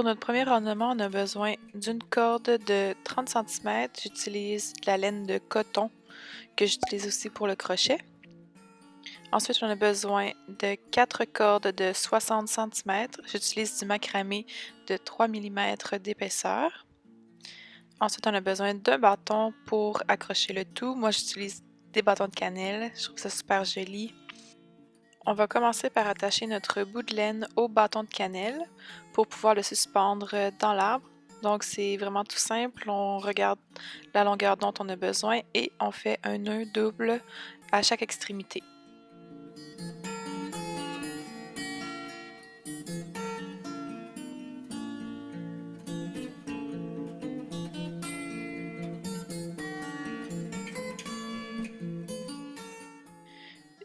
Pour notre premier ornement, on a besoin d'une corde de 30 cm. J'utilise de la laine de coton que j'utilise aussi pour le crochet. Ensuite, on a besoin de 4 cordes de 60 cm. J'utilise du macramé de 3 mm d'épaisseur. Ensuite, on a besoin d'un bâton pour accrocher le tout. Moi, j'utilise des bâtons de cannelle. Je trouve ça super joli. On va commencer par attacher notre bout de laine au bâton de cannelle pour pouvoir le suspendre dans l'arbre. Donc, c'est vraiment tout simple. On regarde la longueur dont on a besoin et on fait un nœud double à chaque extrémité.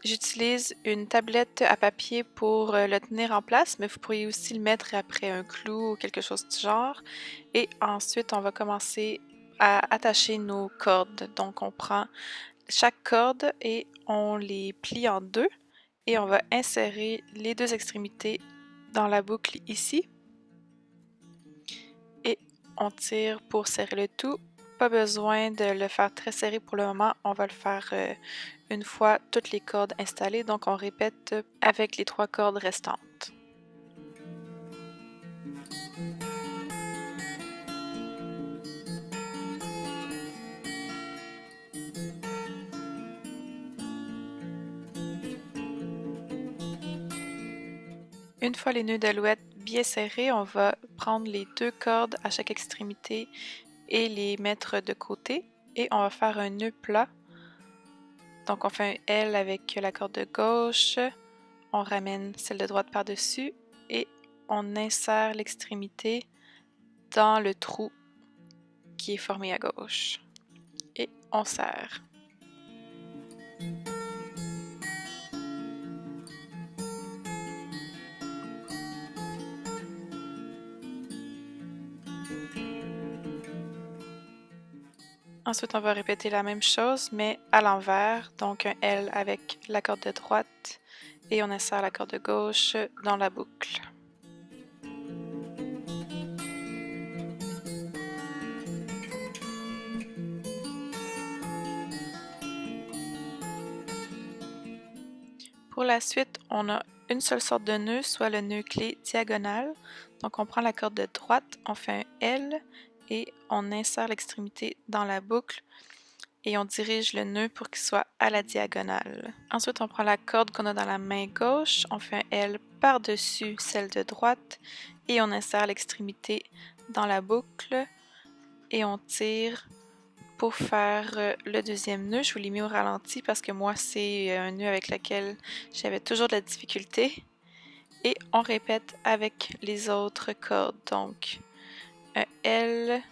J'utilise une tablette à papier pour le tenir en place, mais vous pourriez aussi le mettre après un clou ou quelque chose du genre. Et ensuite, on va commencer à attacher nos cordes. Donc, on prend chaque corde et on les plie en deux et on va insérer les deux extrémités dans la boucle ici. Et on tire pour serrer le tout. Pas besoin de le faire très serré pour le moment. On va le faire une fois toutes les cordes installées. Donc on répète avec les 3 cordes restantes. Une fois les nœuds d'alouette bien serrés, on va prendre les 2 cordes à chaque extrémité et les mettre de côté. Et on va faire un nœud plat. Donc on fait un L avec la corde de gauche, on ramène celle de droite par-dessus et on insère l'extrémité dans le trou qui est formé à gauche. Et on serre. Ensuite, on va répéter la même chose, mais à l'envers, donc un L avec la corde de droite et on insère la corde de gauche dans la boucle. Pour la suite, on a une seule sorte de nœud, soit le nœud clé diagonal. Donc on prend la corde de droite, on fait un L et on insère l'extrémité dans la boucle et on dirige le nœud pour qu'il soit à la diagonale. Ensuite, on prend la corde qu'on a dans la main gauche, on fait un L par-dessus celle de droite et on insère l'extrémité dans la boucle et on tire pour faire le deuxième nœud. Je vous l'ai mis au ralenti parce que moi, c'est un nœud avec lequel j'avais toujours de la difficulté. Et on répète avec les autres cordes. Donc, un L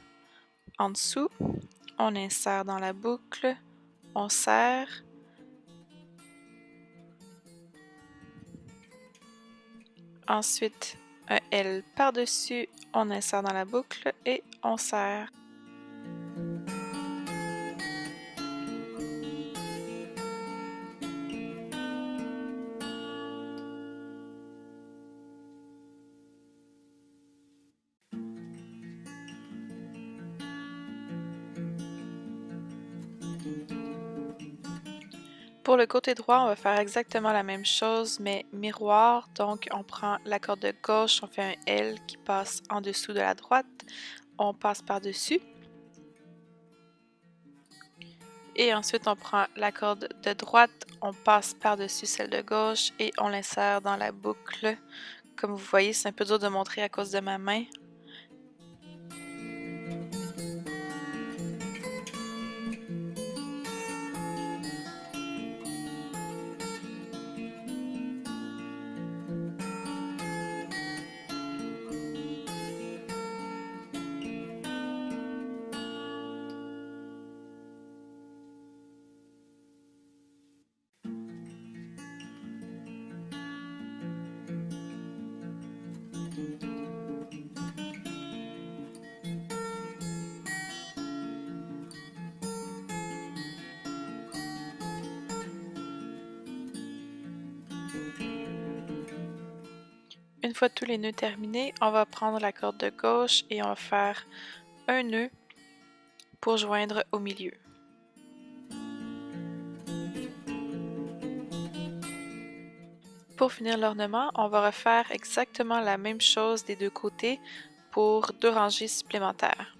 en dessous, on insère dans la boucle, on serre. Ensuite, un L par-dessus, on insère dans la boucle et on serre. Pour le côté droit, on va faire exactement la même chose, mais miroir. Donc, on prend la corde de gauche, on fait un L qui passe en dessous de la droite. On passe par-dessus. Et ensuite, on prend la corde de droite, on passe par-dessus celle de gauche et on l'insère dans la boucle. Comme vous voyez, c'est un peu dur de montrer à cause de ma main. Une fois tous les nœuds terminés, on va prendre la corde de gauche et on va faire un nœud pour joindre au milieu. Pour finir l'ornement, on va refaire exactement la même chose des deux côtés pour 2 rangées supplémentaires.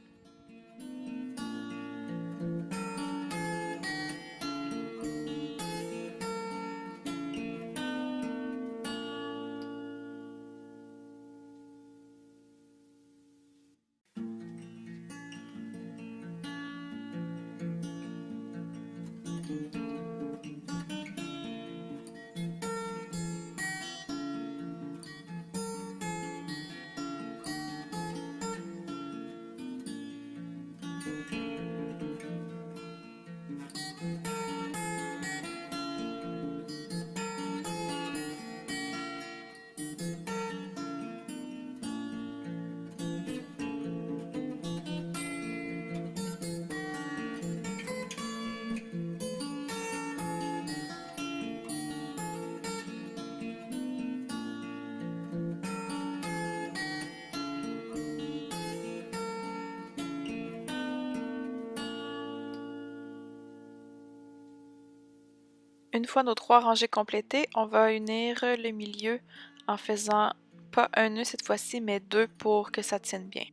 Une fois nos 3 rangées complétées, on va unir le milieu en faisant pas un nœud cette fois-ci, mais 2 pour que ça tienne bien.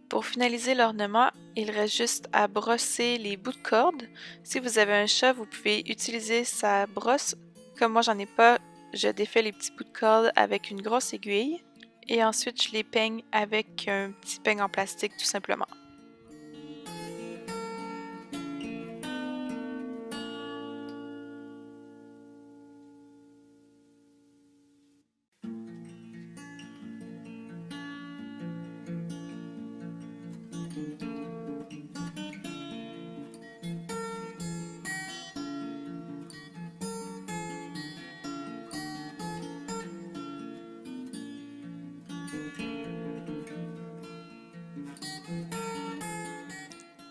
Pour finaliser l'ornement, il reste juste à brosser les bouts de corde. Si vous avez un chat, vous pouvez utiliser sa brosse. Comme moi j'en ai pas, je défais les petits bouts de corde avec une grosse aiguille et ensuite je les peigne avec un petit peigne en plastique tout simplement.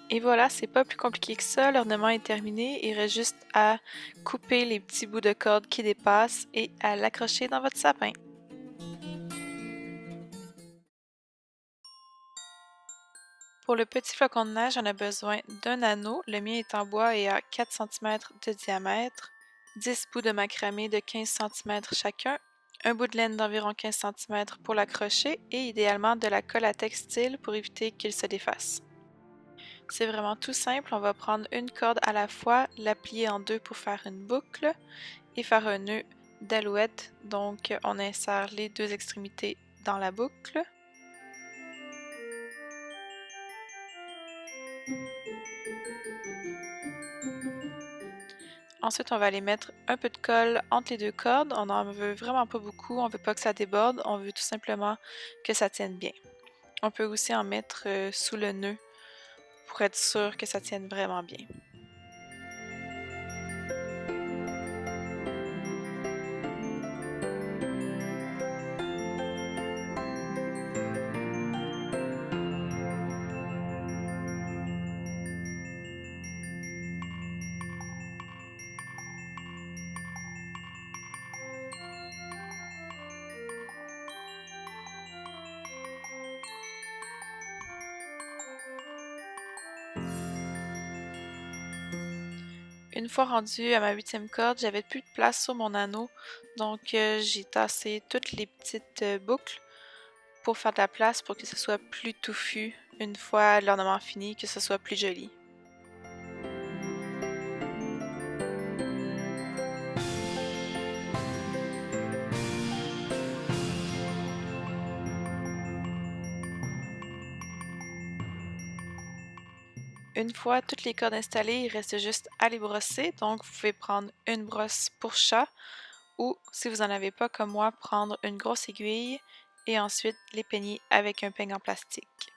Et voilà, c'est pas plus compliqué que ça, l'ornement est terminé, il reste juste à couper les petits bouts de corde qui dépassent et à l'accrocher dans votre sapin. Pour le petit flocon de neige, on a besoin d'un anneau, le mien est en bois et a 4 cm de diamètre, 10 bouts de macramé de 15 cm chacun, un bout de laine d'environ 15 cm pour l'accrocher et idéalement de la colle à textile pour éviter qu'il se défasse. C'est vraiment tout simple, on va prendre une corde à la fois, la plier en deux pour faire une boucle et faire un nœud d'alouette. Donc on insère les deux extrémités dans la boucle. Ensuite, on va aller mettre un peu de colle entre les deux cordes. On n'en veut vraiment pas beaucoup, on veut pas que ça déborde, on veut tout simplement que ça tienne bien. On peut aussi en mettre sous le nœud pour être sûr que ça tienne vraiment bien. Une fois rendue à ma 8e corde, j'avais plus de place sur mon anneau, donc j'ai tassé toutes les petites boucles pour faire de la place pour que ce soit plus touffu une fois l'ornement fini, que ce soit plus joli. Une fois toutes les cordes installées, il reste juste à les brosser, donc vous pouvez prendre une brosse pour chat ou, si vous n'en avez pas comme moi, prendre une grosse aiguille et ensuite les peigner avec un peigne en plastique.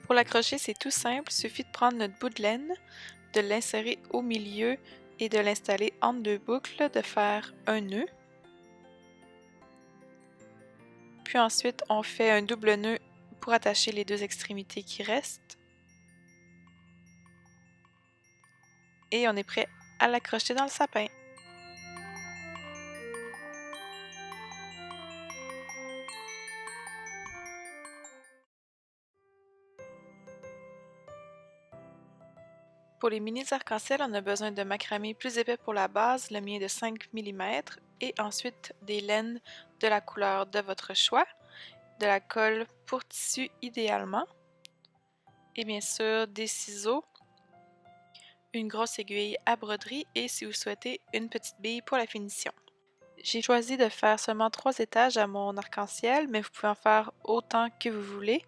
Pour l'accrocher, c'est tout simple, il suffit de prendre notre bout de laine, de l'insérer au milieu et de l'installer entre deux boucles, de faire un nœud. Puis ensuite, on fait un double nœud pour attacher les deux extrémités qui restent. Et on est prêt à l'accrocher dans le sapin. Pour les mini arcs-en-ciel, on a besoin de macramé plus épais pour la base, le mien de 5 mm, et ensuite des laines de la couleur de votre choix, de la colle pour tissu idéalement, et bien sûr des ciseaux, une grosse aiguille à broderie et si vous souhaitez une petite bille pour la finition. J'ai choisi de faire seulement 3 étages à mon arc-en-ciel, mais vous pouvez en faire autant que vous voulez.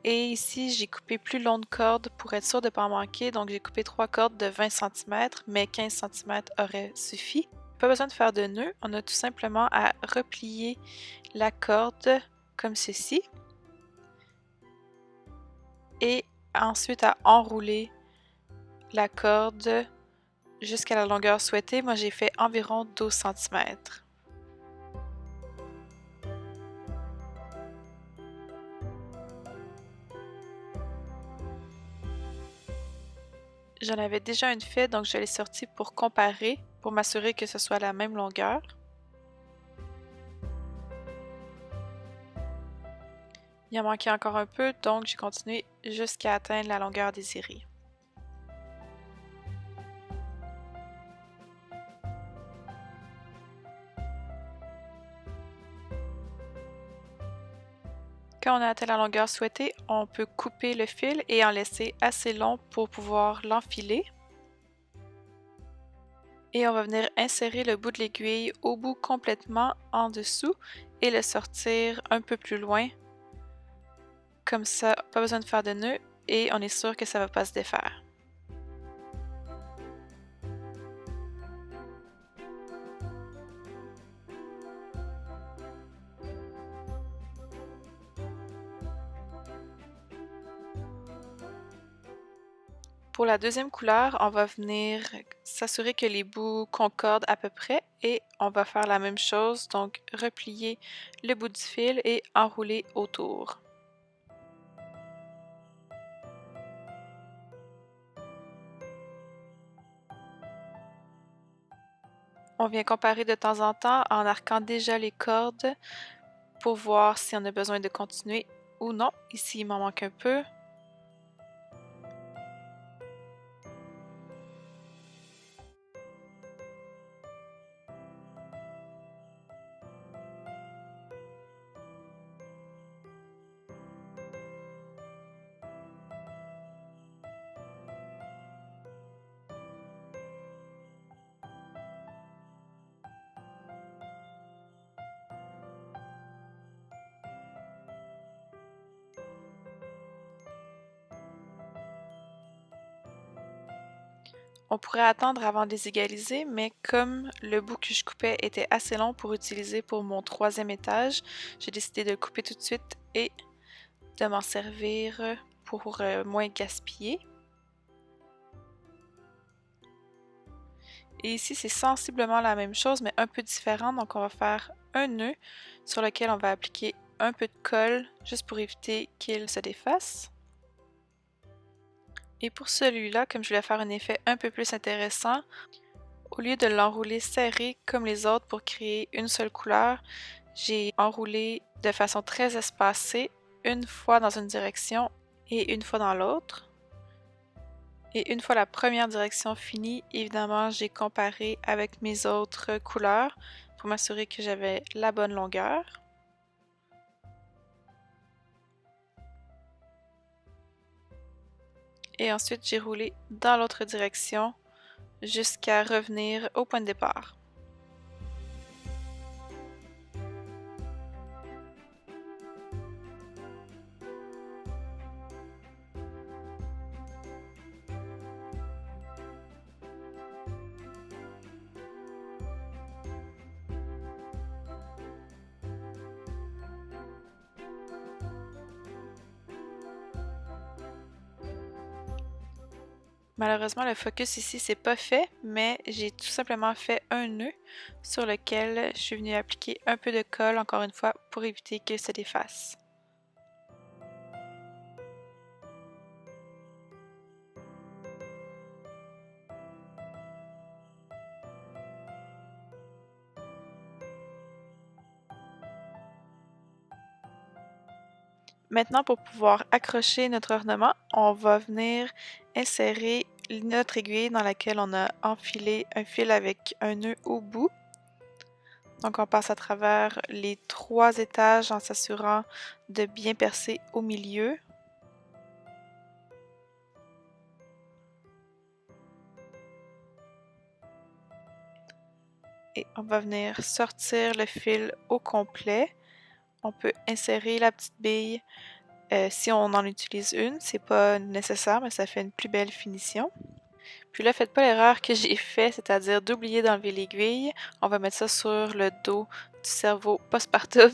Et ici, j'ai coupé plus longue corde pour être sûr de ne pas en manquer. Donc, j'ai coupé 3 cordes de 20 cm, mais 15 cm aurait suffi. Pas besoin de faire de nœud. On a tout simplement à replier la corde comme ceci. Et ensuite à enrouler la corde jusqu'à la longueur souhaitée. Moi, j'ai fait environ 12 cm. J'en avais déjà une faite, donc je l'ai sortie pour comparer, pour m'assurer que ce soit la même longueur. Il en manquait encore un peu, donc j'ai continué jusqu'à atteindre la longueur désirée. Quand on a atteint la longueur souhaitée, on peut couper le fil et en laisser assez long pour pouvoir l'enfiler. Et on va venir insérer le bout de l'aiguille au bout complètement en dessous et le sortir un peu plus loin. Comme ça, pas besoin de faire de nœud et on est sûr que ça ne va pas se défaire. Pour la deuxième couleur, on va venir s'assurer que les bouts concordent à peu près et on va faire la même chose, donc replier le bout du fil et enrouler autour. On vient comparer de temps en temps en arquant déjà les cordes pour voir si on a besoin de continuer ou non. Ici, il m'en manque un peu. On pourrait attendre avant de les égaliser, mais comme le bout que je coupais était assez long pour utiliser pour mon troisième étage, j'ai décidé de le couper tout de suite et de m'en servir pour moins gaspiller. Et ici, c'est sensiblement la même chose, mais un peu différent. Donc, on va faire un nœud sur lequel on va appliquer un peu de colle, juste pour éviter qu'il se défasse. Et pour celui-là, comme je voulais faire un effet un peu plus intéressant, au lieu de l'enrouler serré comme les autres pour créer une seule couleur, j'ai enroulé de façon très espacée, une fois dans une direction et une fois dans l'autre. Et une fois la première direction finie, évidemment, j'ai comparé avec mes autres couleurs pour m'assurer que j'avais la bonne longueur. Et ensuite, j'ai roulé dans l'autre direction jusqu'à revenir au point de départ. Malheureusement, le focus ici, c'est pas fait, mais j'ai tout simplement fait un nœud sur lequel je suis venue appliquer un peu de colle, encore une fois, pour éviter qu'il se défasse. Maintenant, pour pouvoir accrocher notre ornement, on va venir insérer notre aiguille dans laquelle on a enfilé un fil avec un nœud au bout. Donc on passe à travers les 3 étages en s'assurant de bien percer au milieu. Et on va venir sortir le fil au complet. On peut insérer la petite bille si on en utilise une. C'est pas nécessaire, mais ça fait une plus belle finition. Puis là, faites pas l'erreur que j'ai fait, c'est-à-dire d'oublier d'enlever l'aiguille. On va mettre ça sur le dos du cerveau postpartum.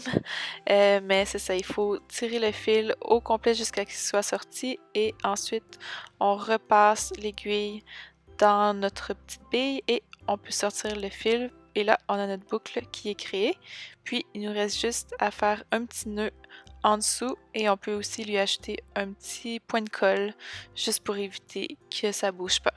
Mais c'est ça, il faut tirer le fil au complet jusqu'à ce qu'il soit sorti et ensuite on repasse l'aiguille dans notre petite bille et on peut sortir le fil. Et là, on a notre boucle qui est créée. Puis, il nous reste juste à faire un petit nœud en dessous et on peut aussi lui ajouter un petit point de colle juste pour éviter que ça bouge pas.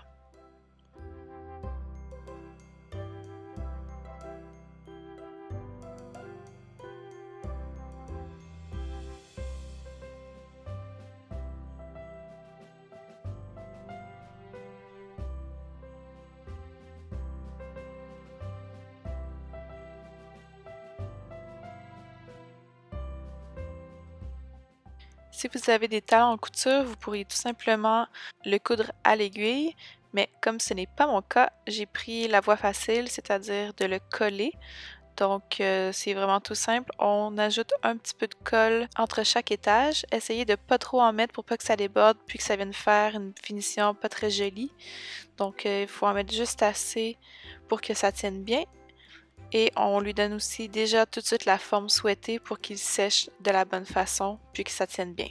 Si vous avez des talons en couture, vous pourriez tout simplement le coudre à l'aiguille, mais comme ce n'est pas mon cas, j'ai pris la voie facile, c'est-à-dire de le coller. Donc c'est vraiment tout simple. On ajoute un petit peu de colle entre chaque étage. Essayez de pas trop en mettre pour pas que ça déborde puis que ça vienne faire une finition pas très jolie. Donc il faut en mettre juste assez pour que ça tienne bien. Et on lui donne aussi déjà tout de suite la forme souhaitée pour qu'il sèche de la bonne façon puis que ça tienne bien.